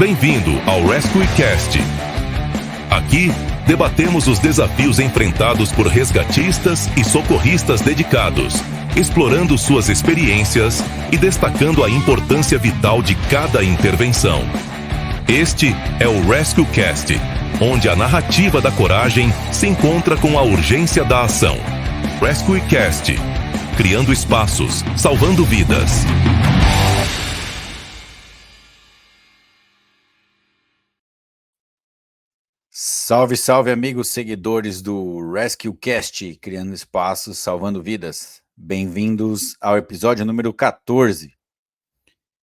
Bem-vindo ao RescueCast. Aqui, debatemos os desafios enfrentados por resgatistas e socorristas dedicados, explorando suas experiências e destacando a importância vital de cada intervenção. Este é o RescueCast, onde a narrativa da coragem se encontra com a urgência da ação. RescueCast, criando espaços, salvando vidas. Salve, salve, amigos seguidores do RescueCast, criando espaços, salvando vidas. Bem-vindos ao episódio número 14.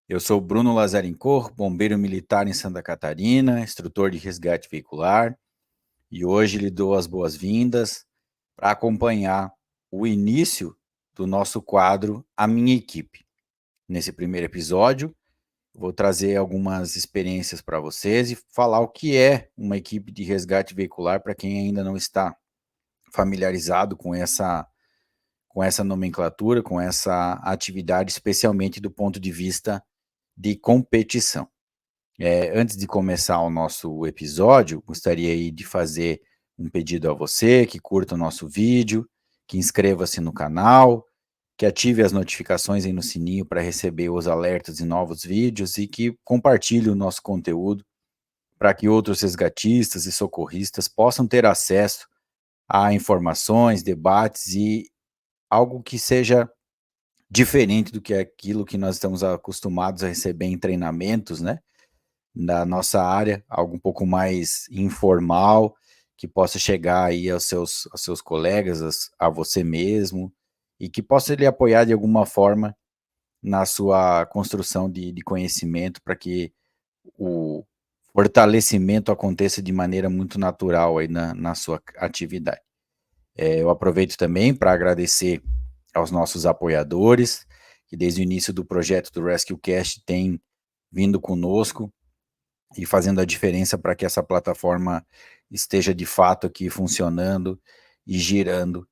Eu sou Bruno Lazarencourt, bombeiro militar em Santa Catarina, instrutor de resgate veicular, e hoje lhe dou as boas-vindas para acompanhar o início do nosso quadro A Minha Equipe. Nesse primeiro episódio, vou trazer algumas experiências para vocês e falar o que é uma equipe de resgate veicular para quem ainda não está familiarizado com essa nomenclatura, com essa atividade, especialmente do ponto de vista de competição. Antes de começar o nosso episódio, gostaria aí de fazer um pedido a você, que curta o nosso vídeo, que inscreva-se no canal, que ative as notificações aí no sininho para receber os alertas de novos vídeos e que compartilhe o nosso conteúdo para que outros resgatistas e socorristas possam ter acesso a informações, debates e algo que seja diferente do que aquilo que nós estamos acostumados a receber em treinamentos, né, da nossa área, algo um pouco mais informal, que possa chegar aí aos seus colegas, a você mesmo, e que possa lhe apoiar de alguma forma na sua construção de conhecimento, para que o fortalecimento aconteça de maneira muito natural aí na sua atividade. Eu aproveito também para agradecer aos nossos apoiadores, que desde o início do projeto do RescueCast têm vindo conosco e fazendo a diferença para que essa plataforma esteja de fato aqui funcionando e girando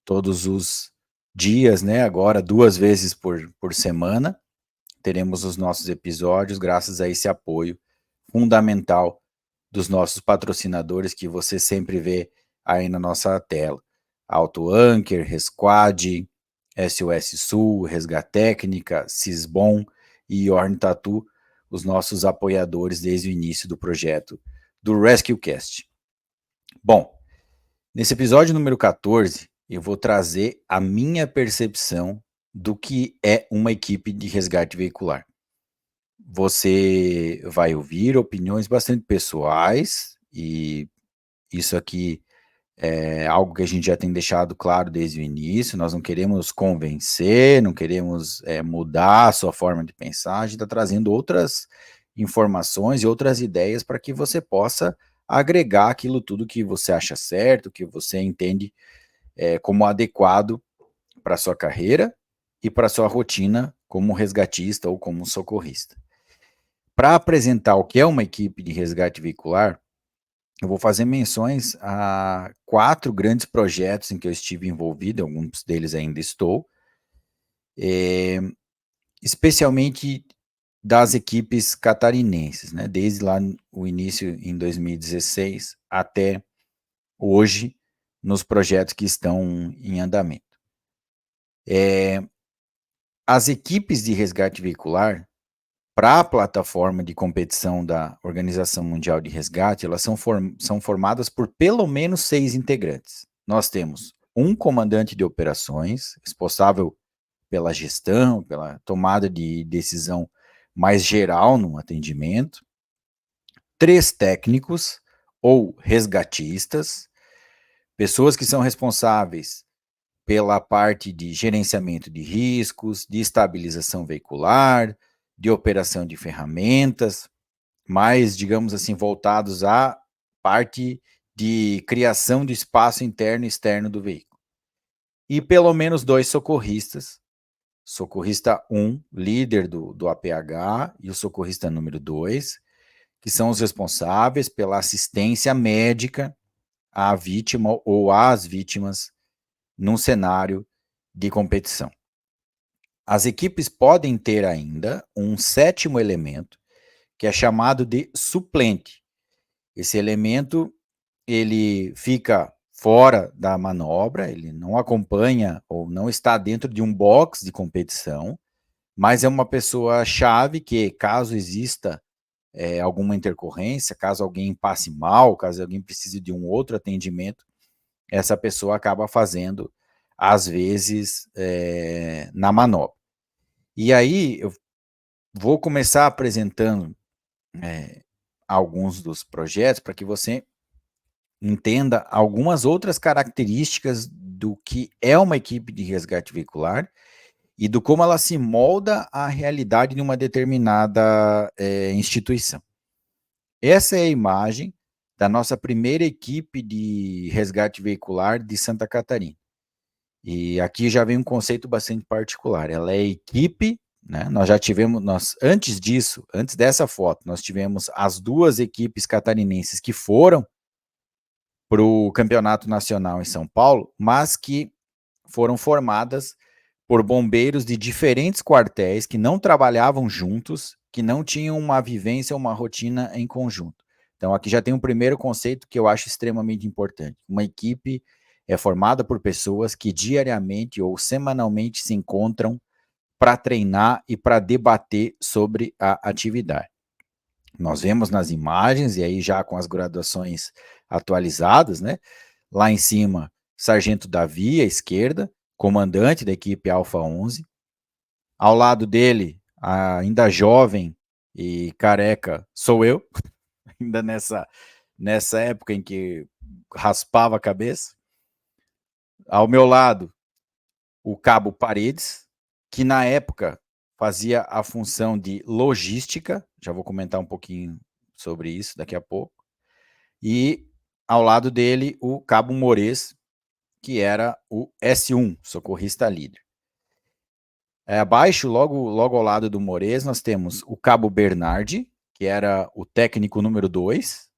todos os dias, né? Agora 2 vezes por semana, teremos os nossos episódios, graças a esse apoio fundamental dos nossos patrocinadores, que você sempre vê aí na nossa tela. Auto Anchor, Resquad, SOS Sul, Resgatécnica, Sisbom e Yorn Tattoo, os nossos apoiadores desde o início do projeto do RescueCast. Bom, nesse episódio número 14, eu vou trazer a minha percepção do que é uma equipe de resgate veicular. Você vai ouvir opiniões bastante pessoais, e isso aqui é algo que a gente já tem deixado claro desde o início. Nós não queremos convencer, não queremos mudar a sua forma de pensar, a gente está trazendo outras informações e outras ideias para que você possa agregar aquilo tudo que você acha certo, que você entende como adequado para a sua carreira e para a sua rotina como resgatista ou como socorrista. Para apresentar o que é uma equipe de resgate veicular, eu vou fazer menções a 4 grandes projetos em que eu estive envolvido, alguns deles ainda estou, especialmente das equipes catarinenses, né, desde lá o início em 2016 até hoje, nos projetos que estão em andamento. As equipes de resgate veicular, para a plataforma de competição da Organização Mundial de Resgate, elas são formadas por pelo menos 6 integrantes. Nós temos um comandante de operações, responsável pela gestão, pela tomada de decisão mais geral no atendimento, 3 técnicos ou resgatistas, pessoas que são responsáveis pela parte de gerenciamento de riscos, de estabilização veicular, de operação de ferramentas, mais, digamos assim, voltados à parte de criação de espaço interno e externo do veículo. E pelo menos 2 socorristas, socorrista 1, líder do APH, e o socorrista número 2, que são os responsáveis pela assistência médica à vítima ou às vítimas num cenário de competição. As equipes podem ter ainda um 7º elemento, que é chamado de suplente. Esse elemento, ele fica fora da manobra, ele não acompanha ou não está dentro de um box de competição, mas é uma pessoa-chave que, caso exista alguma intercorrência, caso alguém passe mal, caso alguém precise de um outro atendimento, essa pessoa acaba fazendo, às vezes, na manobra. E aí, eu vou começar apresentando alguns dos projetos para que você entenda algumas outras características do que é uma equipe de resgate veicular e do como ela se molda à realidade de uma determinada instituição. Essa é a imagem da nossa primeira equipe de resgate veicular de Santa Catarina. E aqui já vem um conceito bastante particular. Ela é equipe, né? Nós já tivemos, antes disso, antes dessa foto, nós tivemos as duas equipes catarinenses que foram para o Campeonato Nacional em São Paulo, mas que foram formadas por bombeiros de diferentes quartéis que não trabalhavam juntos, que não tinham uma vivência, uma rotina em conjunto. Então, aqui já tem um primeiro conceito que eu acho extremamente importante. Uma equipe é formada por pessoas que diariamente ou semanalmente se encontram para treinar e para debater sobre a atividade. Nós vemos nas imagens, e aí já com as graduações atualizadas, né? Lá em cima, Sargento Davi, à esquerda, comandante da equipe Alfa 11. Ao lado dele, ainda jovem e careca, sou eu, ainda nessa época em que raspava a cabeça. Ao meu lado, o Cabo Paredes, que na época fazia a função de logística, já vou comentar um pouquinho sobre isso daqui a pouco, e ao lado dele o Cabo Mores, que era o S1, socorrista líder. Abaixo, logo ao lado do Mores, nós temos o Cabo Bernardi, que era o técnico número 2,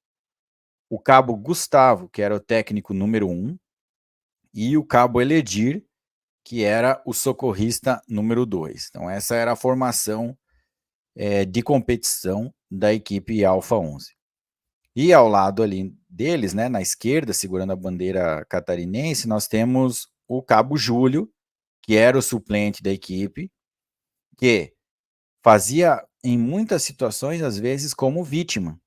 o Cabo Gustavo, que era o técnico número 1, e o Cabo Eledir, que era o socorrista número 2. Então, essa era a formação de competição da equipe Alfa 11. E ao lado ali deles, né, na esquerda, segurando a bandeira catarinense, nós temos o Cabo Júlio, que era o suplente da equipe, que fazia, em muitas situações, às vezes, como vítima.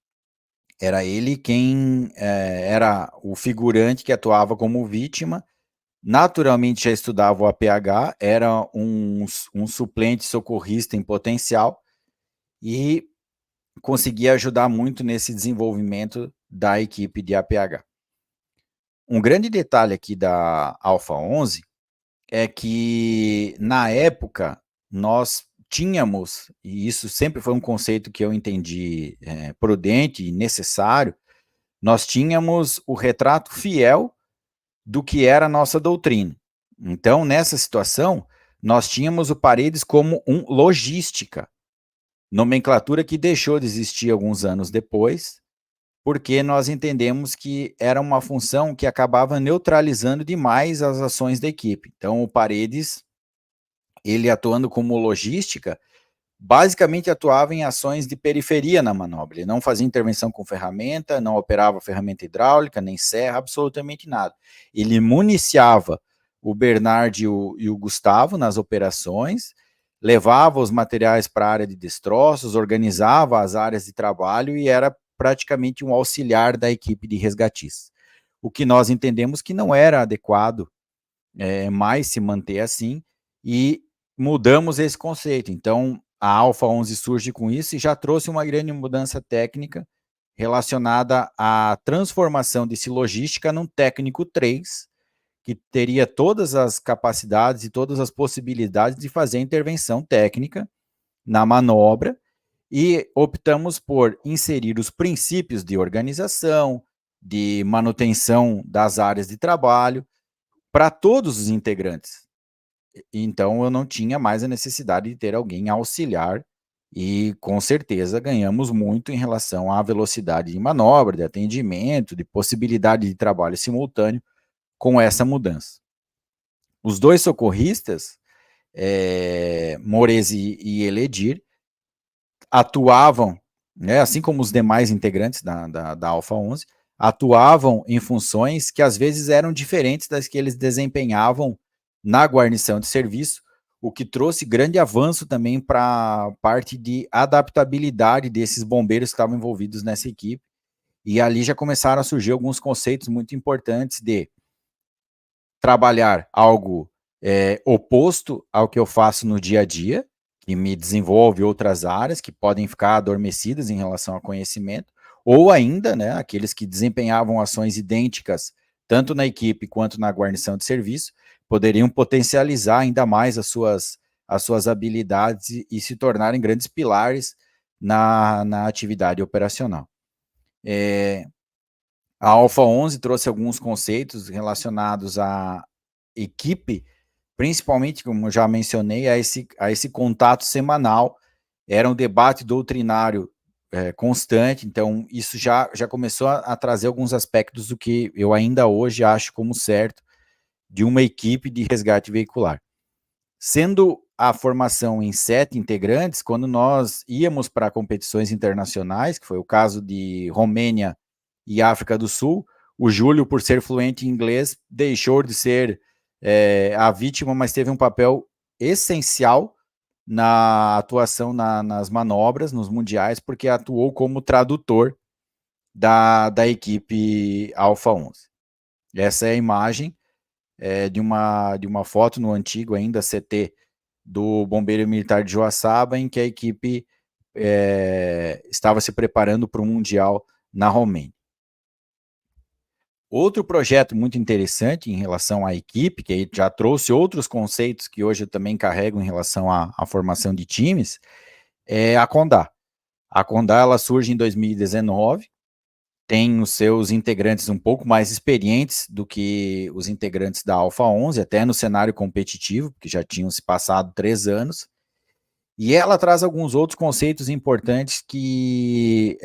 Era ele quem era o figurante que atuava como vítima. Naturalmente já estudava o APH, era um suplente socorrista em potencial e conseguia ajudar muito nesse desenvolvimento da equipe de APH. Um grande detalhe aqui da Alfa 11 é que, na época, nós tínhamos, e isso sempre foi um conceito que eu entendi prudente e necessário, nós tínhamos o retrato fiel do que era a nossa doutrina. Então, nessa situação, nós tínhamos o Paredes como um logística, nomenclatura que deixou de existir alguns anos depois, porque nós entendemos que era uma função que acabava neutralizando demais as ações da equipe. Então, o Paredes, ele atuando como logística, basicamente atuava em ações de periferia na manobra. Ele não fazia intervenção com ferramenta, não operava ferramenta hidráulica, nem serra, absolutamente nada. Ele municiava o Bernard e o Gustavo nas operações, levava os materiais para a área de destroços, organizava as áreas de trabalho e era praticamente um auxiliar da equipe de resgatistas. O que nós entendemos que não era adequado mais se manter assim, e mudamos esse conceito. Então, a Alfa 11 surge com isso e já trouxe uma grande mudança técnica relacionada à transformação desse logística num técnico 3, que teria todas as capacidades e todas as possibilidades de fazer intervenção técnica na manobra, e optamos por inserir os princípios de organização, de manutenção das áreas de trabalho, para todos os integrantes. Então, eu não tinha mais a necessidade de ter alguém auxiliar e, com certeza, ganhamos muito em relação à velocidade de manobra, de atendimento, de possibilidade de trabalho simultâneo com essa mudança. Os dois socorristas, Mores e Eledir, atuavam né, assim como os demais integrantes da Alpha 11, atuavam em funções que às vezes eram diferentes das que eles desempenhavam na guarnição de serviço, o que trouxe grande avanço também para a parte de adaptabilidade desses bombeiros que estavam envolvidos nessa equipe. E ali já começaram a surgir alguns conceitos muito importantes de trabalhar algo oposto ao que eu faço no dia a dia, que me desenvolve outras áreas que podem ficar adormecidas em relação ao conhecimento, ou ainda, né, aqueles que desempenhavam ações idênticas, tanto na equipe quanto na guarnição de serviço, poderiam potencializar ainda mais as suas habilidades e se tornarem grandes pilares na atividade operacional. A Alpha 11 trouxe alguns conceitos relacionados à equipe, principalmente, como eu já mencionei, a esse contato semanal. Era um debate doutrinário constante, então isso já começou a trazer alguns aspectos do que eu ainda hoje acho como certo de uma equipe de resgate veicular. Sendo a formação em 7 integrantes, quando nós íamos para competições internacionais, que foi o caso de Romênia e África do Sul, o Júlio, por ser fluente em inglês, deixou de ser a vítima, mas teve um papel essencial na atuação nas manobras, nos mundiais, porque atuou como tradutor da equipe Alpha 11. Essa é a imagem de uma foto no antigo ainda CT do Bombeiro Militar de Joaçaba, em que a equipe estava se preparando para o Mundial na Romênia. Outro projeto muito interessante em relação à equipe, que já trouxe outros conceitos que hoje eu também carrego em relação à formação de times, é a Condá. A Condá, ela surge em 2019, tem os seus integrantes um pouco mais experientes do que os integrantes da Alpha 11, até no cenário competitivo, porque já tinham se passado 3 anos, e ela traz alguns outros conceitos importantes que,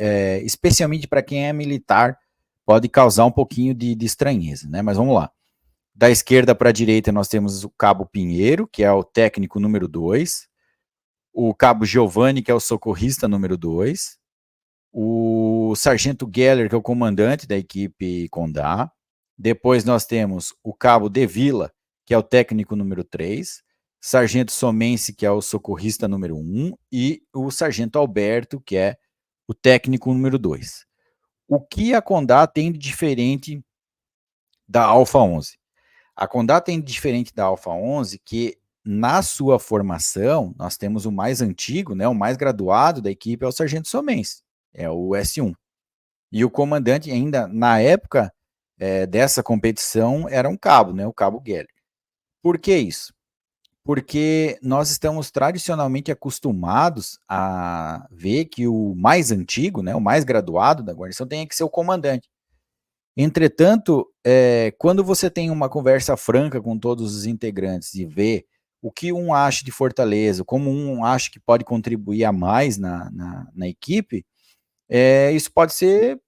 especialmente para quem é militar, pode causar um pouquinho de estranheza, né? Mas vamos lá. Da esquerda para a direita nós temos o Cabo Pinheiro, que é o técnico número 2, o Cabo Giovanni, que é o socorrista número 2, o Sargento Geller, que é o comandante da equipe Condá. Depois nós temos o Cabo De Vila, que é o técnico número 3, Sargento Somense, que é o socorrista número 1, e o Sargento Alberto, que é o técnico número 2. O que a Condá tem de diferente da Alpha 11? A Condá tem de diferente da Alpha 11 que, na sua formação, nós temos o mais antigo, né, o mais graduado da equipe é o Sargento Somense, é o S1. E o comandante, ainda na época dessa competição, era um cabo, né, o Cabo Geller. Por que isso? Porque nós estamos tradicionalmente acostumados a ver que o mais antigo, né, o mais graduado da guarnição tem que ser o comandante. Entretanto, quando você tem uma conversa franca com todos os integrantes e vê o que um acha de Fortaleza, como um acha que pode contribuir a mais na equipe, isso pode ser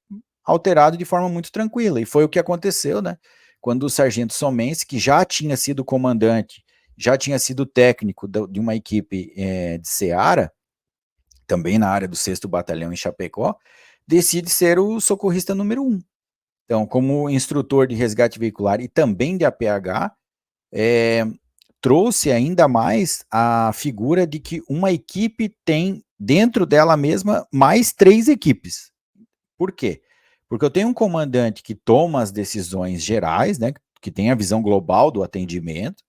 alterado de forma muito tranquila. E foi o que aconteceu, né? Quando o Sargento Somense, que já tinha sido comandante, já tinha sido técnico de uma equipe de Ceará, também na área do 6º Batalhão em Chapecó, decide ser o socorrista número 1. Então, como instrutor de resgate veicular e também de APH, trouxe ainda mais a figura de que uma equipe tem dentro dela mesma mais 3 equipes. Por quê? Porque eu tenho um comandante que toma as decisões gerais, né, que tem a visão global do atendimento.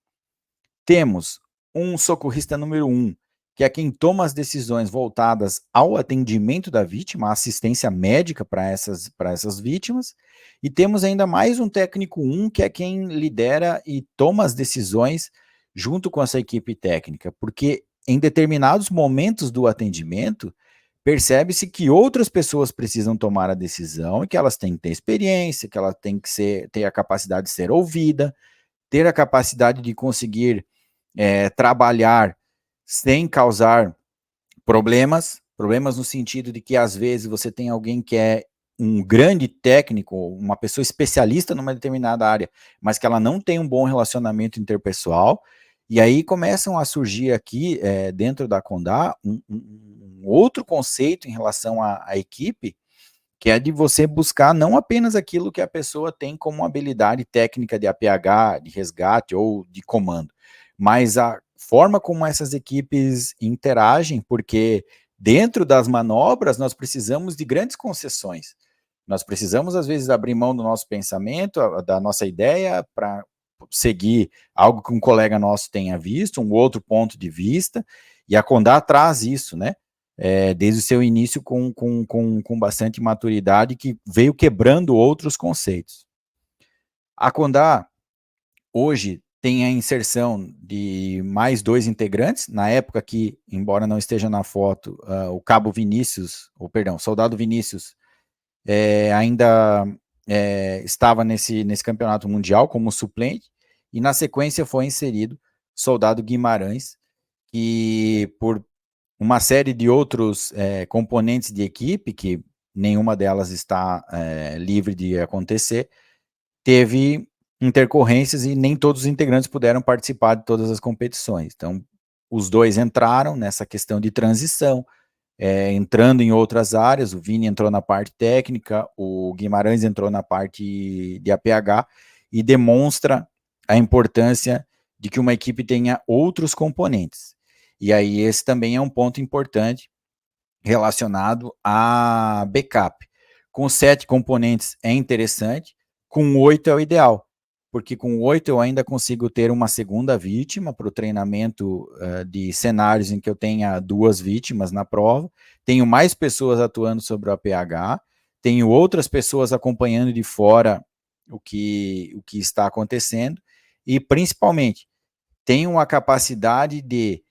Temos um socorrista número 1, que é quem toma as decisões voltadas ao atendimento da vítima, a assistência médica para essas vítimas. E temos ainda mais um técnico 1, que é quem lidera e toma as decisões junto com essa equipe técnica, porque em determinados momentos do atendimento, percebe-se que outras pessoas precisam tomar a decisão e que elas têm que ter experiência, que ela tem que ter a capacidade de ser ouvida, ter a capacidade de conseguir trabalhar sem causar problemas no sentido de que às vezes você tem alguém que é um grande técnico, uma pessoa especialista numa determinada área, mas que ela não tem um bom relacionamento interpessoal, e aí começam a surgir aqui, dentro da Condá, outro conceito em relação à equipe, que é de você buscar não apenas aquilo que a pessoa tem como habilidade técnica de APH, de resgate ou de comando, mas a forma como essas equipes interagem, porque dentro das manobras nós precisamos de grandes concessões. Nós precisamos, às vezes, abrir mão do nosso pensamento, da nossa ideia, para seguir algo que um colega nosso tenha visto, um outro ponto de vista, e a Condá traz isso, né? Desde o seu início com bastante maturidade, que veio quebrando outros conceitos. A Condá, hoje, tem a inserção de mais 2 integrantes, na época que, embora não esteja na foto, o Cabo Vinícius, Soldado Vinícius, ainda estava nesse campeonato mundial como suplente, e na sequência foi inserido Soldado Guimarães, que por uma série de outros componentes de equipe, que nenhuma delas está livre de acontecer, teve intercorrências e nem todos os integrantes puderam participar de todas as competições. Então, os dois entraram nessa questão de transição, entrando em outras áreas. O Vini entrou na parte técnica, o Guimarães entrou na parte de APH, e demonstra a importância de que uma equipe tenha outros componentes. E aí esse também é um ponto importante relacionado a backup. Com 7 componentes é interessante, com 8 é o ideal, porque com 8 eu ainda consigo ter uma segunda vítima para o treinamento de cenários em que eu tenha 2 vítimas na prova, tenho mais pessoas atuando sobre o APH, tenho outras pessoas acompanhando de fora o que está acontecendo, e principalmente tenho a capacidade de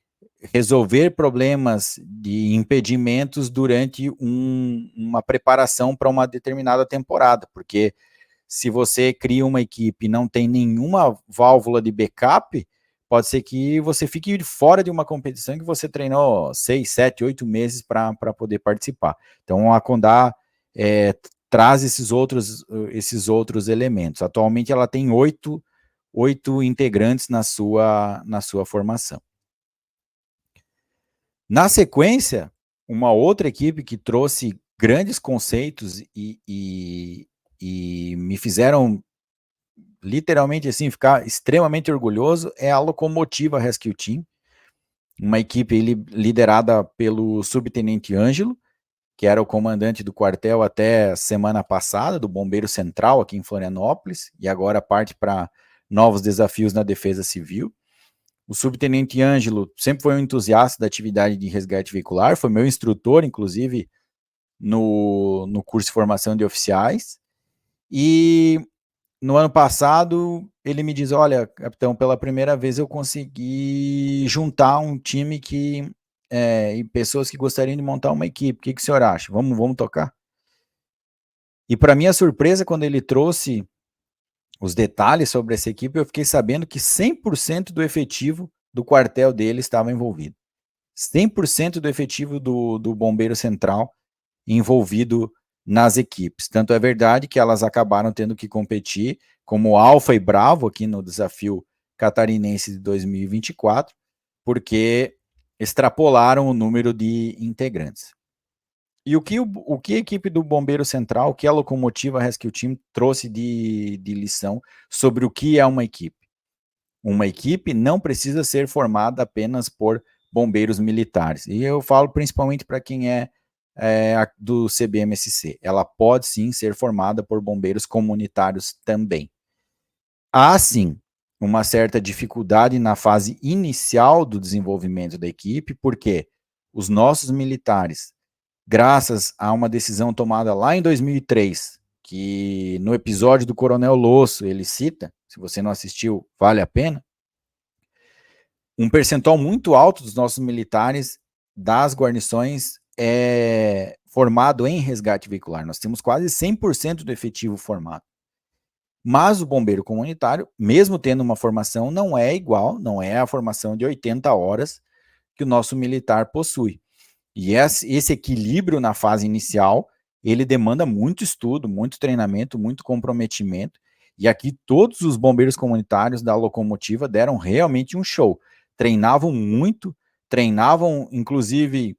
resolver problemas de impedimentos durante uma preparação para uma determinada temporada, porque se você cria uma equipe e não tem nenhuma válvula de backup, pode ser que você fique fora de uma competição que você treinou 6, 7, 8 meses para poder participar. Então a Condá traz esses outros elementos. Atualmente ela tem 8 integrantes na sua formação. Na sequência, uma outra equipe que trouxe grandes conceitos e me fizeram literalmente assim ficar extremamente orgulhoso é a Locomotiva Rescue Team, uma equipe liderada pelo subtenente Ângelo, que era o comandante do quartel até semana passada, do Bombeiro Central aqui em Florianópolis, e agora parte para novos desafios na Defesa Civil. O subtenente Ângelo sempre foi um entusiasta da atividade de resgate veicular, foi meu instrutor, inclusive, no curso de formação de oficiais. E no ano passado, ele me diz, olha, capitão, pela primeira vez eu consegui juntar um time e pessoas que gostariam de montar uma equipe. O que o senhor acha? Vamos tocar? E para minha surpresa, quando ele trouxe os detalhes sobre essa equipe, eu fiquei sabendo que 100% do efetivo do quartel dele estava envolvido. 100% do efetivo do Bombeiro Central envolvido nas equipes. Tanto é verdade que elas acabaram tendo que competir como Alfa e Bravo aqui no desafio catarinense de 2024, porque extrapolaram o número de integrantes. E o que a equipe do Bombeiro Central, o que a Locomotiva Rescue Team trouxe de lição sobre o que é uma equipe? Uma equipe não precisa ser formada apenas por bombeiros militares. E eu falo principalmente para quem é do CBMSC. Ela pode sim ser formada por bombeiros comunitários também. Há sim uma certa dificuldade na fase inicial do desenvolvimento da equipe, porque os nossos militares, graças a uma decisão tomada lá em 2003, que no episódio do Coronel Losso ele cita, se você não assistiu, vale a pena, um percentual muito alto dos nossos militares das guarnições é formado em resgate veicular. Nós temos quase 100% do efetivo formado. Mas o bombeiro comunitário, mesmo tendo uma formação, não é igual, não é a formação de 80 horas que o nosso militar possui. E esse equilíbrio na fase inicial, ele demanda muito estudo, muito treinamento, muito comprometimento. E aqui todos os bombeiros comunitários da Locomotiva deram realmente um show. Treinavam muito, treinavam inclusive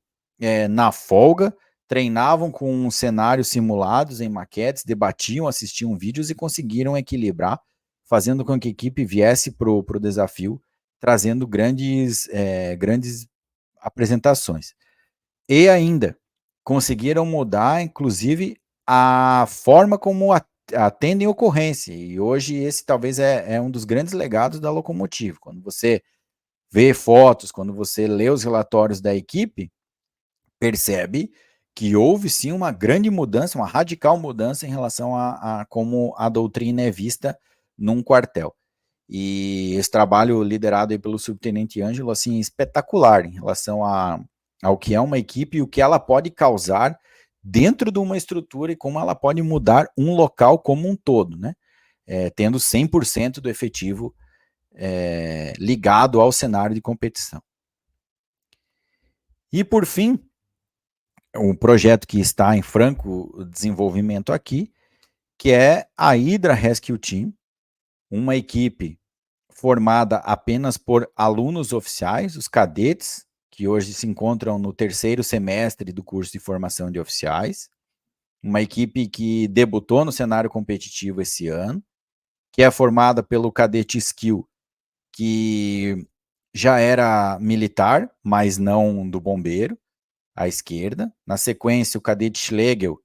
na folga, treinavam com cenários simulados em maquetes, debatiam, assistiam vídeos e conseguiram equilibrar, fazendo com que a equipe viesse para o desafio, trazendo grandes apresentações. E ainda conseguiram mudar, inclusive, a forma como atendem ocorrência. E hoje esse talvez é um dos grandes legados da Locomotiva. Quando você vê fotos, quando você lê os relatórios da equipe, percebe que houve sim uma grande mudança, uma radical mudança em relação a como a doutrina é vista num quartel. E esse trabalho liderado aí pelo subtenente Ângelo, assim, espetacular em relação ao que é uma equipe e o que ela pode causar dentro de uma estrutura e como ela pode mudar um local como um todo, né? Tendo 100% do efetivo ligado ao cenário de competição. E por fim, um projeto que está em franco desenvolvimento aqui, que é a Hydra Rescue Team, uma equipe formada apenas por alunos oficiais, os cadetes, que hoje se encontram no 3º semestre do curso de formação de oficiais, uma equipe que debutou no cenário competitivo esse ano, que é formada pelo cadete Skill, que já era militar, mas não do bombeiro, à esquerda. Na sequência, o cadete Schlegel,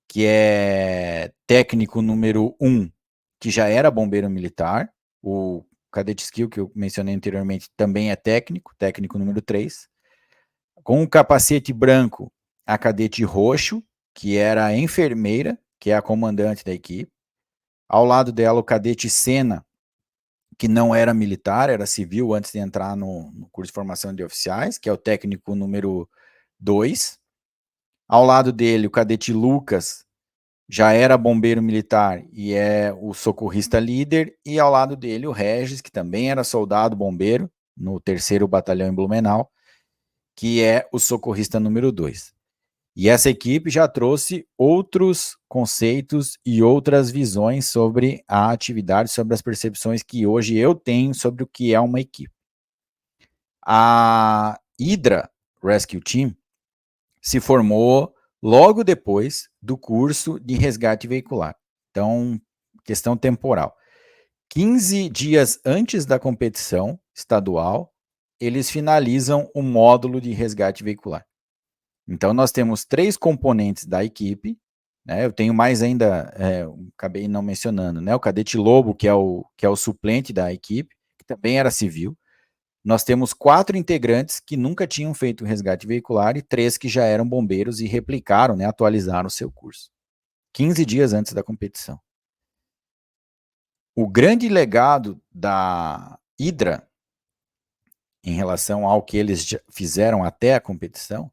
que é técnico número 1, que já era bombeiro militar. O cadete Skill, que eu mencionei anteriormente, também é técnico número 3. Com o capacete branco, a cadete Roxo, que era enfermeira, que é a comandante da equipe. Ao lado dela, o cadete Senna, que não era militar, era civil antes de entrar no curso de formação de oficiais, que é o técnico número 2. Ao lado dele, o cadete Lucas, já era bombeiro militar e é o socorrista líder, e ao lado dele o Regis, que também era soldado bombeiro, no 3º Batalhão em Blumenau, que é o socorrista número 2. E essa equipe já trouxe outros conceitos e outras visões sobre a atividade, sobre as percepções que hoje eu tenho sobre o que é uma equipe. A Hydra Rescue Team se formou logo depois do curso de resgate veicular. Então, questão temporal. 15 dias antes da competição estadual, eles finalizam o módulo de resgate veicular. Então, nós temos 3 componentes da equipe, né? Eu tenho mais ainda, acabei não mencionando, né? O cadete Lobo, que é o suplente da equipe, que também era civil. Nós temos 4 integrantes que nunca tinham feito resgate veicular e 3 que já eram bombeiros e replicaram, né, atualizaram o seu curso. 15 dias antes da competição. O grande legado da Hydra, em relação ao que eles fizeram até a competição,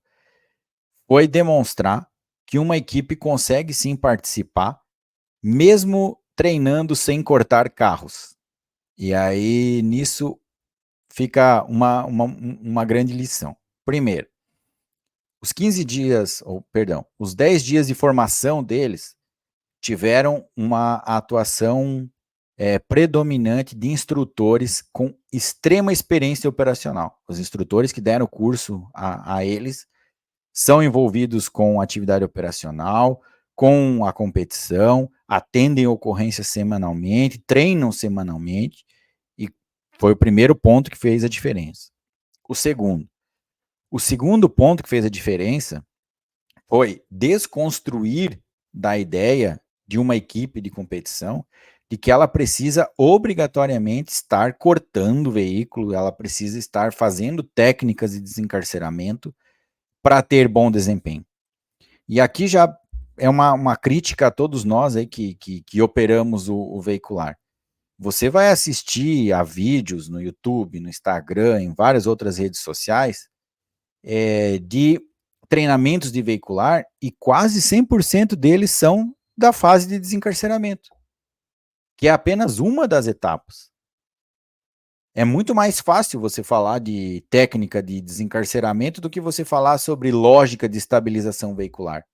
foi demonstrar que uma equipe consegue sim participar, mesmo treinando sem cortar carros. E aí, nisso, fica uma grande lição. Primeiro, os 15 dias, os 10 dias de formação deles tiveram uma atuação predominante de instrutores com extrema experiência operacional. Os instrutores que deram o curso a eles são envolvidos com atividade operacional, com a competição, atendem ocorrências semanalmente, treinam semanalmente, e foi o primeiro ponto que fez a diferença. O segundo ponto que fez a diferença foi desconstruir da ideia de uma equipe de competição de que ela precisa obrigatoriamente estar cortando o veículo, ela precisa estar fazendo técnicas de desencarceramento para ter bom desempenho. E aqui já é uma crítica a todos nós aí que operamos o veicular. Você vai assistir a vídeos no YouTube, no Instagram, em várias outras redes sociais, de treinamentos de veicular, e quase 100% deles são da fase de desencarceramento, que é apenas uma das etapas. É muito mais fácil você falar de técnica de desencarceramento do que você falar sobre lógica de estabilização veicular.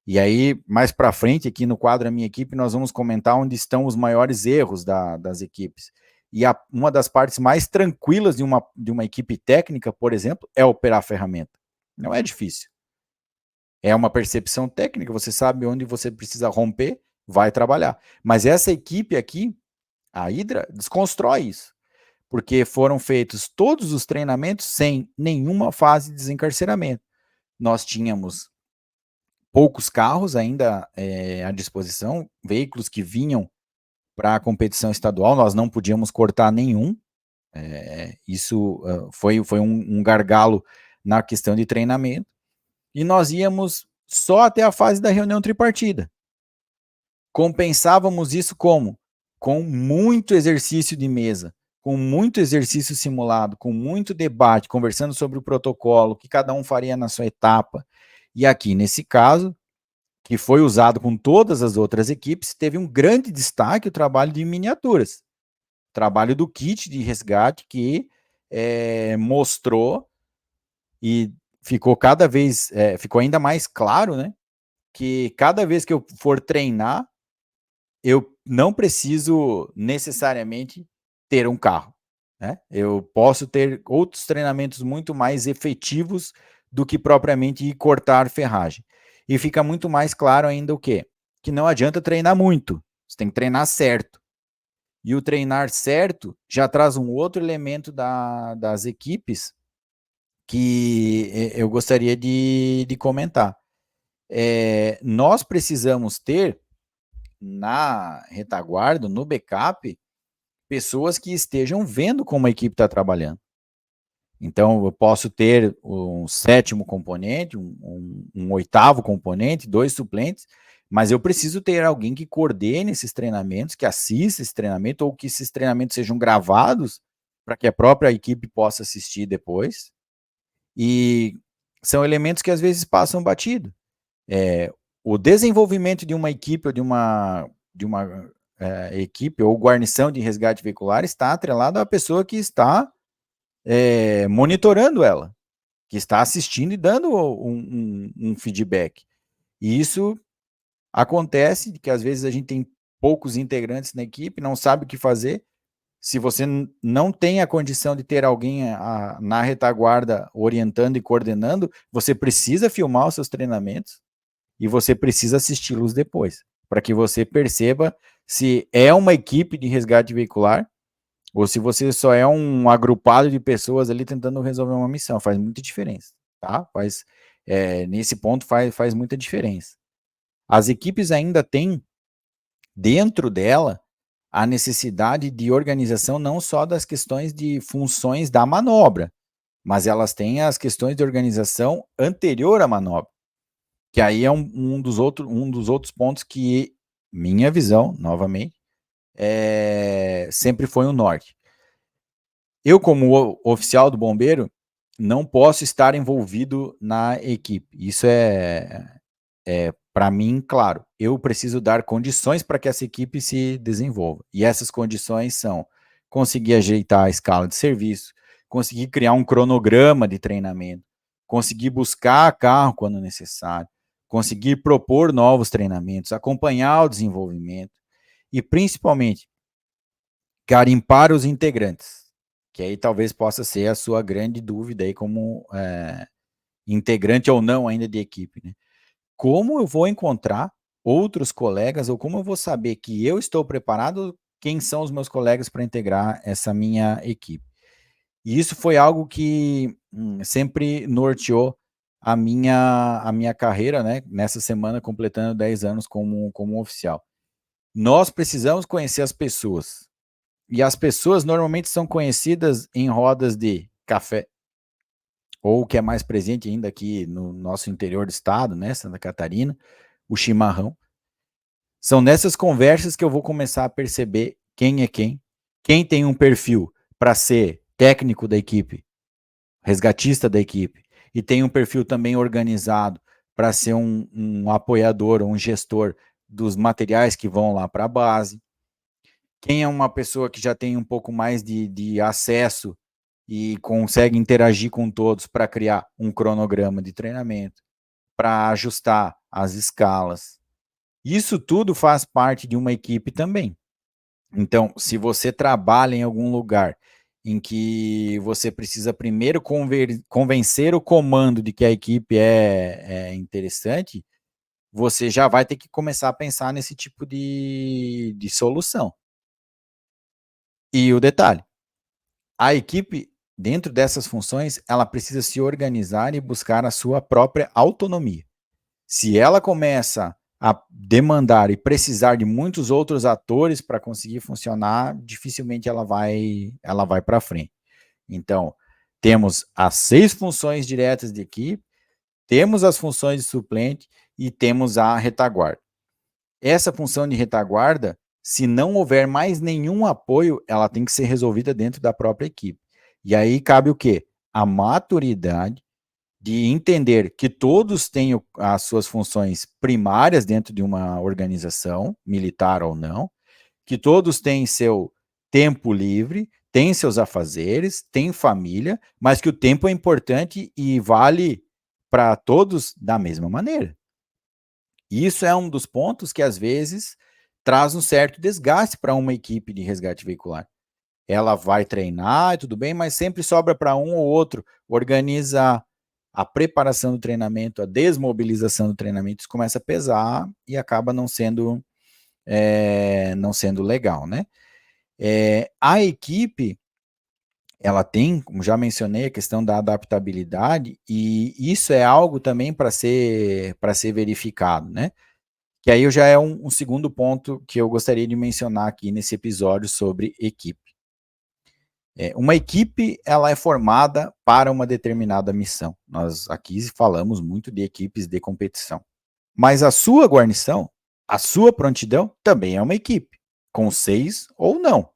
E aí, mais para frente, aqui no quadro A Minha Equipe, nós vamos comentar onde estão os maiores erros das equipes. E uma das partes mais tranquilas de uma equipe técnica, por exemplo, é operar a ferramenta. Não é difícil. É uma percepção técnica, você sabe onde você precisa romper, vai trabalhar. Mas essa equipe aqui, a Hydra, desconstrói isso, porque foram feitos todos os treinamentos sem nenhuma fase de desencarceramento. Nós tínhamos poucos carros ainda à disposição, veículos que vinham para a competição estadual, nós não podíamos cortar nenhum. Isso foi um gargalo na questão de treinamento. E nós íamos só até a fase da reunião tripartida. Compensávamos isso como? Com muito exercício de mesa, com muito exercício simulado, com muito debate, conversando sobre o protocolo, o que cada um faria na sua etapa. E aqui, nesse caso, que foi usado com todas as outras equipes, teve um grande destaque o trabalho de miniaturas. Trabalho do kit de resgate que mostrou e ficou ficou ainda mais claro, né, que cada vez que eu for treinar, eu não preciso necessariamente ter um carro, né? Eu posso ter outros treinamentos muito mais efetivos do que propriamente ir cortar ferragem. E fica muito mais claro ainda o quê? Que não adianta treinar muito, você tem que treinar certo. E o treinar certo já traz um outro elemento das equipes que eu gostaria de comentar. Nós precisamos ter na retaguarda, no backup, pessoas que estejam vendo como a equipe está trabalhando. Então, eu posso ter um sétimo componente, um oitavo componente, 2 suplentes, mas eu preciso ter alguém que coordene esses treinamentos, que assista esse treinamento, ou que esses treinamentos sejam gravados para que a própria equipe possa assistir depois. E são elementos que às vezes passam batido. O desenvolvimento de uma equipe ou de uma equipe ou guarnição de resgate veicular está atrelado à pessoa que está monitorando ela, que está assistindo e dando um feedback. E isso acontece, que às vezes a gente tem poucos integrantes na equipe, não sabe o que fazer. Se você não tem a condição de ter alguém na retaguarda orientando e coordenando, você precisa filmar os seus treinamentos e você precisa assisti-los depois, para que você perceba se é uma equipe de resgate veicular ou se você só é um agrupado de pessoas ali tentando resolver uma missão. Faz muita diferença, tá? Nesse ponto faz muita diferença. As equipes ainda têm dentro dela a necessidade de organização não só das questões de funções da manobra, mas elas têm as questões de organização anterior à manobra, que aí é um dos outros pontos que, minha visão, novamente, sempre foi o norte. Eu, como oficial do bombeiro, não posso estar envolvido na equipe. Isso para mim, claro. Eu preciso dar condições para que essa equipe se desenvolva. E essas condições são conseguir ajeitar a escala de serviço, conseguir criar um cronograma de treinamento, conseguir buscar carro quando necessário, conseguir propor novos treinamentos, acompanhar o desenvolvimento e, principalmente, garimpar os integrantes, que aí talvez possa ser a sua grande dúvida aí como integrante ou não ainda de equipe, né? Como eu vou encontrar outros colegas ou como eu vou saber que eu estou preparado, quem são os meus colegas para integrar essa minha equipe? E isso foi algo que sempre norteou a minha carreira, né? Nessa semana completando 10 anos como oficial. Nós precisamos conhecer as pessoas. E as pessoas normalmente são conhecidas em rodas de café, ou o que é mais presente ainda aqui no nosso interior do estado, né, Santa Catarina, o chimarrão. São nessas conversas que eu vou começar a perceber quem é quem tem um perfil para ser técnico da equipe, resgatista da equipe, e tem um perfil também organizado para ser um apoiador, um gestor dos materiais que vão lá para a base. Quem é uma pessoa que já tem um pouco mais de acesso e consegue interagir com todos para criar um cronograma de treinamento, para ajustar as escalas. Isso tudo faz parte de uma equipe também. Então, se você trabalha em algum lugar em que você precisa primeiro convencer o comando de que a equipe é interessante, você já vai ter que começar a pensar nesse tipo de solução. E o detalhe, a equipe, dentro dessas funções, ela precisa se organizar e buscar a sua própria autonomia. Se ela começa a demandar e precisar de muitos outros atores para conseguir funcionar, dificilmente ela vai para frente. Então, temos as 6 funções diretas de equipe, temos as funções de suplente e temos a retaguarda. Essa função de retaguarda, se não houver mais nenhum apoio, ela tem que ser resolvida dentro da própria equipe. E aí cabe o quê? A maturidade de entender que todos têm as suas funções primárias dentro de uma organização, militar ou não, que todos têm seu tempo livre, têm seus afazeres, têm família, mas que o tempo é importante e vale para todos da mesma maneira. Isso é um dos pontos que, às vezes, traz um certo desgaste para uma equipe de resgate veicular. Ela vai treinar e tudo bem, mas sempre sobra para um ou outro organizar a preparação do treinamento, a desmobilização do treinamento, isso começa a pesar e acaba não sendo legal, né? A equipe, ela tem, como já mencionei, a questão da adaptabilidade, e isso é algo também para ser verificado, né? Que aí já é um segundo ponto que eu gostaria de mencionar aqui nesse episódio sobre equipe. Uma equipe, ela é formada para uma determinada missão. Nós aqui falamos muito de equipes de competição. Mas a sua guarnição, a sua prontidão, também é uma equipe, com 6 ou não.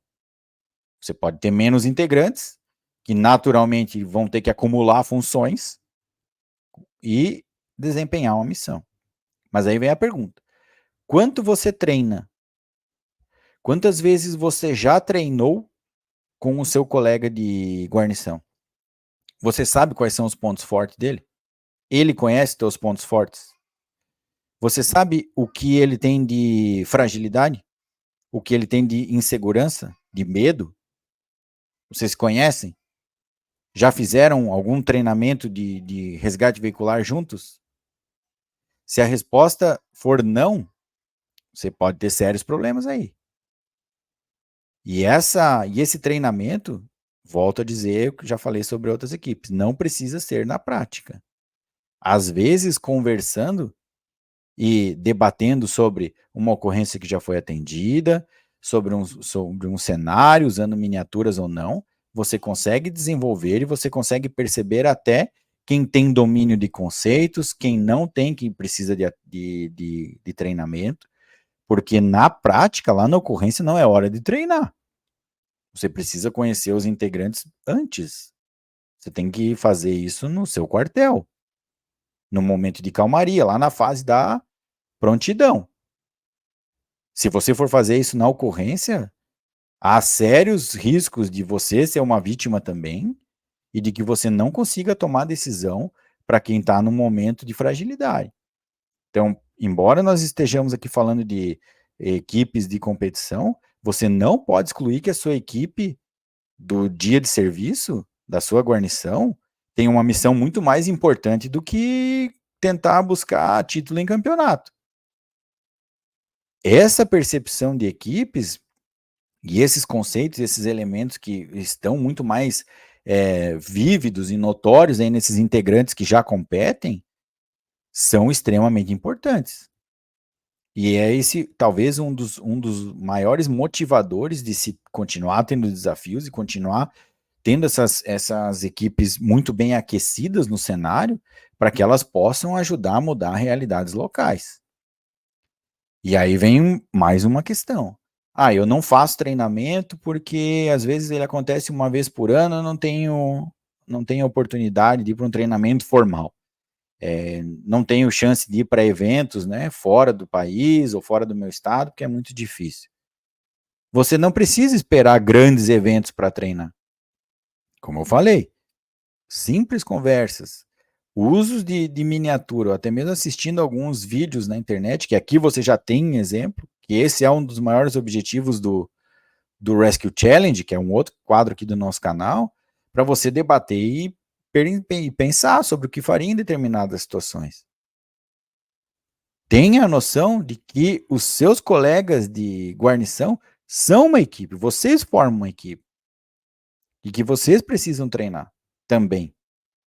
Você pode ter menos integrantes, que naturalmente vão ter que acumular funções e desempenhar uma missão. Mas aí vem a pergunta: quanto você treina? Quantas vezes você já treinou com o seu colega de guarnição? Você sabe quais são os pontos fortes dele? Ele conhece teus pontos fortes? Você sabe o que ele tem de fragilidade? O que ele tem de insegurança? De medo? Vocês conhecem? Já fizeram algum treinamento de resgate veicular juntos? Se a resposta for não, você pode ter sérios problemas aí. E esse treinamento, volto a dizer o que já falei sobre outras equipes, não precisa ser na prática. Às vezes, conversando e debatendo sobre uma ocorrência que já foi atendida, sobre um cenário, usando miniaturas ou não, você consegue desenvolver e você consegue perceber até quem tem domínio de conceitos, quem não tem, quem precisa de treinamento, porque na prática, lá na ocorrência, não é hora de treinar. Você precisa conhecer os integrantes antes. Você tem que fazer isso no seu quartel, no momento de calmaria, lá na fase da prontidão. Se você for fazer isso na ocorrência, há sérios riscos de você ser uma vítima também e de que você não consiga tomar decisão para quem está no momento de fragilidade. Então, embora nós estejamos aqui falando de equipes de competição, você não pode excluir que a sua equipe do dia de serviço, da sua guarnição, tem uma missão muito mais importante do que tentar buscar título em campeonato. Essa percepção de equipes e esses conceitos, esses elementos que estão muito mais vívidos e notórios aí nesses integrantes que já competem, são extremamente importantes. E é esse, talvez, um dos maiores motivadores de se continuar tendo desafios e continuar tendo essas equipes muito bem aquecidas no cenário, para que elas possam ajudar a mudar realidades locais. E aí vem mais uma questão. Eu não faço treinamento porque às vezes ele acontece uma vez por ano, eu não tenho oportunidade de ir para um treinamento formal. Não tenho chance de ir para eventos, né, fora do país ou fora do meu estado, porque é muito difícil. Você não precisa esperar grandes eventos para treinar. Como eu falei, simples conversas, usos de miniatura, ou até mesmo assistindo alguns vídeos na internet, que aqui você já tem exemplo, que esse é um dos maiores objetivos do do Rescue Challenge, que é um outro quadro aqui do nosso canal, para você debater e pensar sobre o que faria em determinadas situações. Tenha a noção de que os seus colegas de guarnição são uma equipe, vocês formam uma equipe. E que vocês precisam treinar também.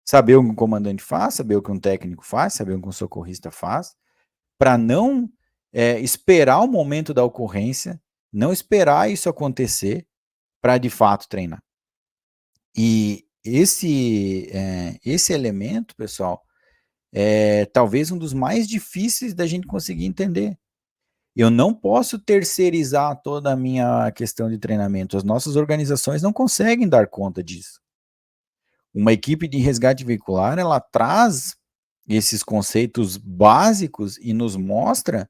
Saber o que um comandante faz, saber o que um técnico faz, saber o que um socorrista faz, para não esperar o momento da ocorrência, não esperar isso acontecer para de fato treinar. E esse elemento, pessoal, é talvez um dos mais difíceis da gente conseguir entender. Eu não posso terceirizar toda a minha questão de treinamento. As nossas organizações não conseguem dar conta disso. Uma equipe de resgate veicular, ela traz esses conceitos básicos e nos mostra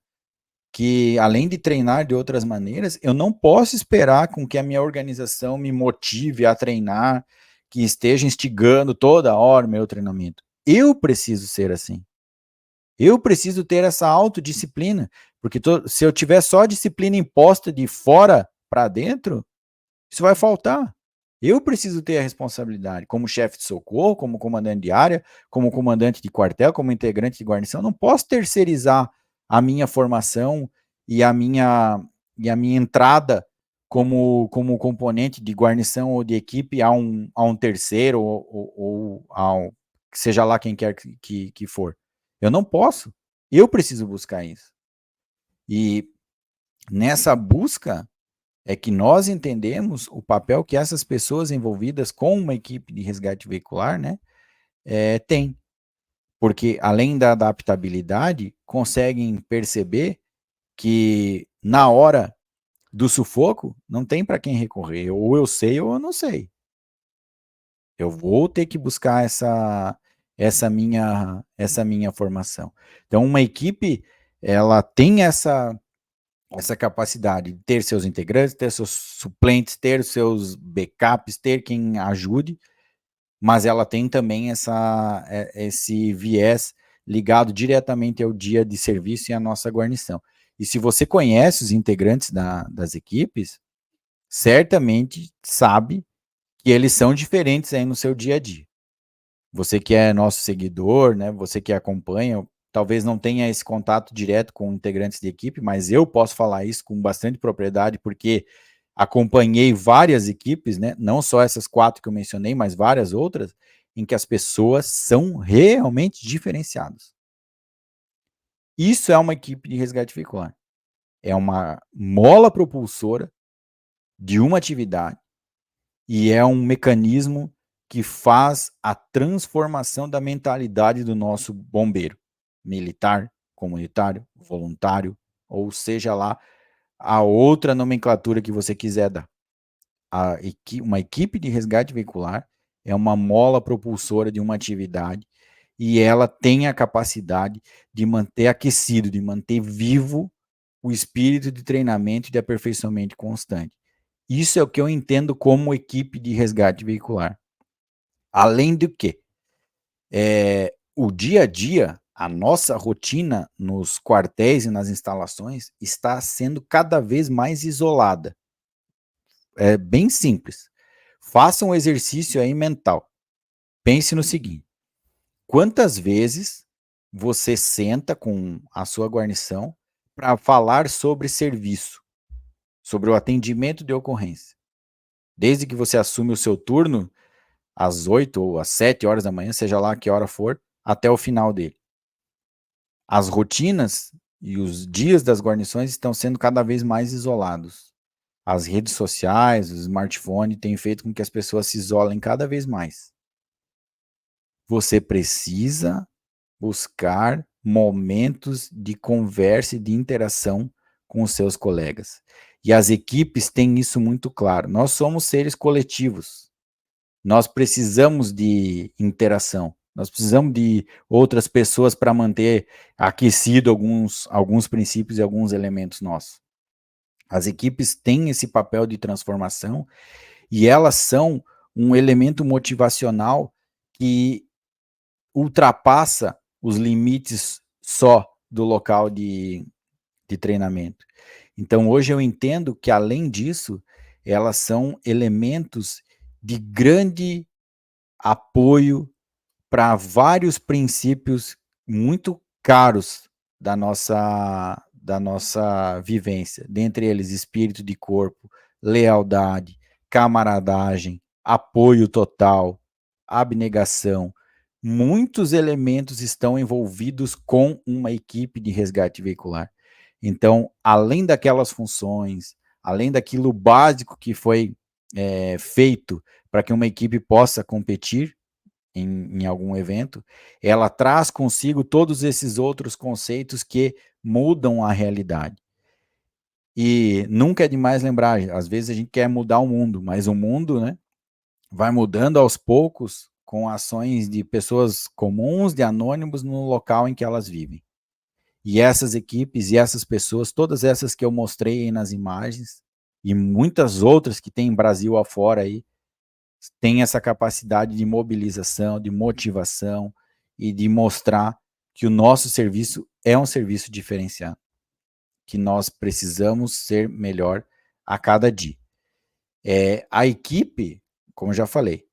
que, além de treinar de outras maneiras, eu não posso esperar com que a minha organização me motive a treinar, que esteja instigando toda hora o meu treinamento. Eu preciso ser assim. Eu preciso ter essa autodisciplina, porque se eu tiver só a disciplina imposta de fora para dentro, isso vai faltar. Eu preciso ter a responsabilidade, como chefe de socorro, como comandante de área, como comandante de quartel, como integrante de guarnição. Não posso terceirizar a minha formação e a minha entrada como componente de guarnição ou de equipe a um terceiro ou seja lá quem quer que for. Eu não posso. Eu preciso buscar isso. E nessa busca é que nós entendemos o papel que essas pessoas envolvidas com uma equipe de resgate veicular, né, têm. Porque, além da adaptabilidade, conseguem perceber que, na hora do sufoco, não tem para quem recorrer. Ou eu sei ou eu não sei. Eu vou ter que buscar essa minha formação. Então, uma equipe, ela tem essa capacidade de ter seus integrantes, ter seus suplentes, ter seus backups, ter quem ajude, mas ela tem também esse viés ligado diretamente ao dia de serviço e à nossa guarnição. E se você conhece os integrantes das equipes, certamente sabe que eles são diferentes aí no seu dia a dia. Você que é nosso seguidor, né, você que acompanha, talvez não tenha esse contato direto com integrantes de equipe, mas eu posso falar isso com bastante propriedade, porque acompanhei várias equipes, né, não só essas 4 que eu mencionei, mas várias outras, em que as pessoas são realmente diferenciadas. Isso é uma equipe de resgate veicular. É uma mola propulsora de uma atividade e é um mecanismo que faz a transformação da mentalidade do nosso bombeiro, militar, comunitário, voluntário, ou seja lá a outra nomenclatura que você quiser dar. Uma equipe de resgate veicular é uma mola propulsora de uma atividade e ela tem a capacidade de manter aquecido, de manter vivo o espírito de treinamento e de aperfeiçoamento constante. Isso é o que eu entendo como equipe de resgate veicular. Além do que, o dia a dia, a nossa rotina nos quartéis e nas instalações está sendo cada vez mais isolada. É bem simples. Faça um exercício aí mental. Pense no seguinte: quantas vezes você senta com a sua guarnição para falar sobre serviço, sobre o atendimento de ocorrência? Desde que você assume o seu turno, às 8 ou às 7 horas da manhã, seja lá que hora for, até o final dele. As rotinas e os dias das guarnições estão sendo cada vez mais isolados. As redes sociais, o smartphone têm feito com que as pessoas se isolem cada vez mais. Você precisa buscar momentos de conversa e de interação com os seus colegas. E as equipes têm isso muito claro. Nós somos seres coletivos. Nós precisamos de interação. Nós precisamos de outras pessoas para manter aquecido alguns princípios e alguns elementos nossos. As equipes têm esse papel de transformação e elas são um elemento motivacional que ultrapassa os limites só do local de treinamento. Então, hoje eu entendo que, além disso, elas são elementos de grande apoio para vários princípios muito caros da nossa vivência, dentre eles espírito de corpo, lealdade, camaradagem, apoio total, abnegação. Muitos elementos estão envolvidos com uma equipe de resgate veicular. Então, além daquelas funções, além daquilo básico que foi feito para que uma equipe possa competir em algum evento, ela traz consigo todos esses outros conceitos que mudam a realidade. E nunca é demais lembrar, às vezes a gente quer mudar o mundo, mas o mundo, né, vai mudando aos poucos com ações de pessoas comuns, de anônimos no local em que elas vivem. E essas equipes e essas pessoas, todas essas que eu mostrei aí nas imagens, e muitas outras que tem em Brasil afora aí, tem essa capacidade de mobilização, de motivação e de mostrar que o nosso serviço é um serviço diferenciado, que nós precisamos ser melhor a cada dia. A equipe, como eu já falei,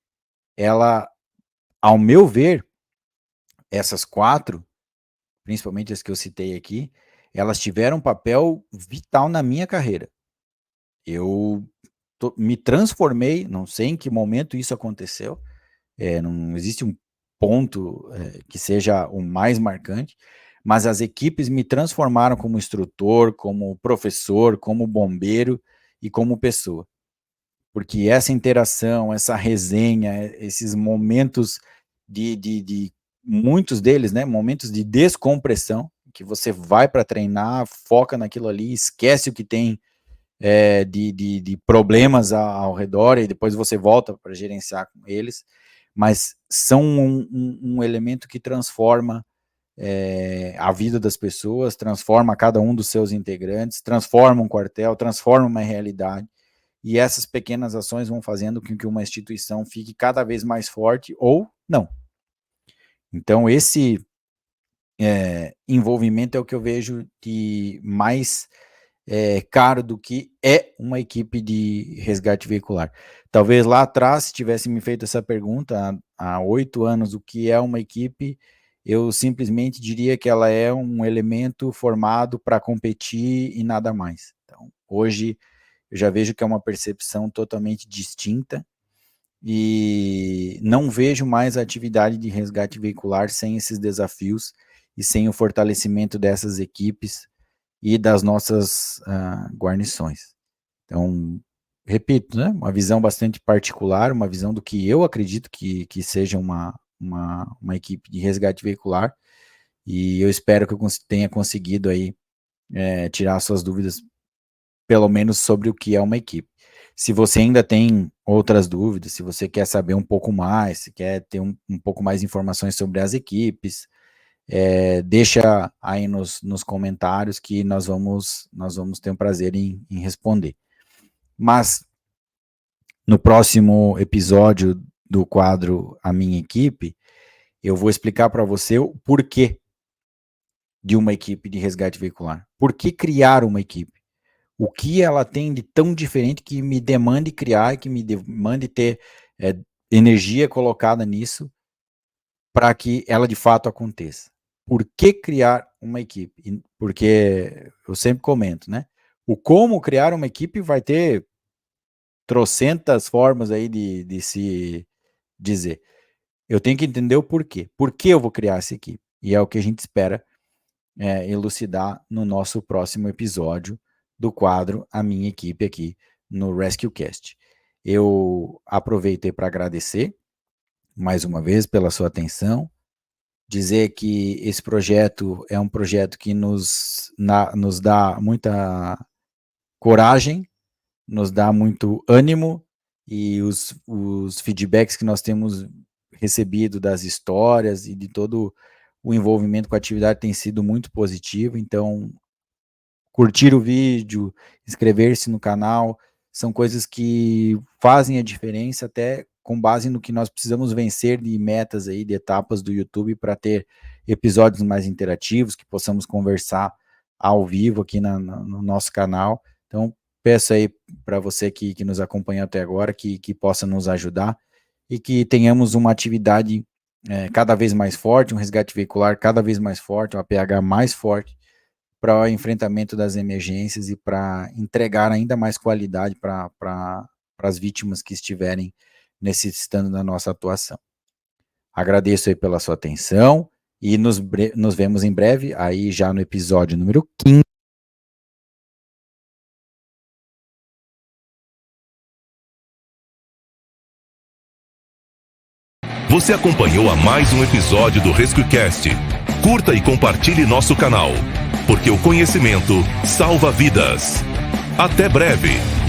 ela, ao meu ver, essas 4, principalmente as que eu citei aqui, elas tiveram um papel vital na minha carreira. Eu me transformei, não sei em que momento isso aconteceu, não existe um ponto que seja o mais marcante, mas as equipes me transformaram como instrutor, como professor, como bombeiro e como pessoa. Porque essa interação, essa resenha, esses momentos de muitos deles, né, momentos de descompressão, que você vai para treinar, foca naquilo ali, esquece o que tem de problemas ao redor e depois você volta para gerenciar com eles, mas são um elemento que transforma a vida das pessoas, transforma cada um dos seus integrantes, transforma um quartel, transforma uma realidade, e essas pequenas ações vão fazendo com que uma instituição fique cada vez mais forte ou não. Então, esse envolvimento é o que eu vejo de mais caro do que é uma equipe de resgate veicular. Talvez lá atrás, se tivesse me feito essa pergunta há 8 anos, o que é uma equipe, eu simplesmente diria que ela é um elemento formado para competir e nada mais. Então, hoje, eu já vejo que é uma percepção totalmente distinta e não vejo mais a atividade de resgate veicular sem esses desafios e sem o fortalecimento dessas equipes e das nossas guarnições. Então, repito, né, uma visão bastante particular, uma visão do que eu acredito que seja uma equipe de resgate veicular, e eu espero que eu tenha conseguido aí tirar suas dúvidas, pelo menos sobre o que é uma equipe. Se você ainda tem outras dúvidas, se você quer saber um pouco mais, se quer ter um pouco mais de informações sobre as equipes, deixa aí nos comentários que nós vamos ter um prazer em responder. Mas no próximo episódio do quadro A Minha Equipe, eu vou explicar para você o porquê de uma equipe de resgate veicular. Por que criar uma equipe? O que ela tem de tão diferente que me demande criar, que me demande ter energia colocada nisso para que ela de fato aconteça. Por que criar uma equipe? Porque eu sempre comento, né? O como criar uma equipe vai ter trocentas formas aí de se dizer. Eu tenho que entender o porquê. Por que eu vou criar essa equipe? E é o que a gente espera elucidar no nosso próximo episódio do quadro A Minha Equipe aqui no RescueCast. Eu aproveitei para agradecer mais uma vez pela sua atenção, dizer que esse projeto é um projeto que nos dá muita coragem, nos dá muito ânimo, e os feedbacks que nós temos recebido das histórias e de todo o envolvimento com a atividade tem sido muito positivo. Então, curtir o vídeo, inscrever-se no canal, são coisas que fazem a diferença, até com base no que nós precisamos vencer de metas aí, de etapas do YouTube, para ter episódios mais interativos, que possamos conversar ao vivo aqui no nosso canal. Então, peço aí para você que nos acompanhou até agora, que possa nos ajudar e que tenhamos uma atividade cada vez mais forte, um resgate veicular cada vez mais forte, um APH mais forte para o enfrentamento das emergências e para entregar ainda mais qualidade para as vítimas que estiverem necessitando da nossa atuação. Agradeço aí pela sua atenção e nos vemos em breve, aí já no episódio número 15. Você acompanhou a mais um episódio do RescueCast. Curta e compartilhe nosso canal, porque o conhecimento salva vidas. Até breve!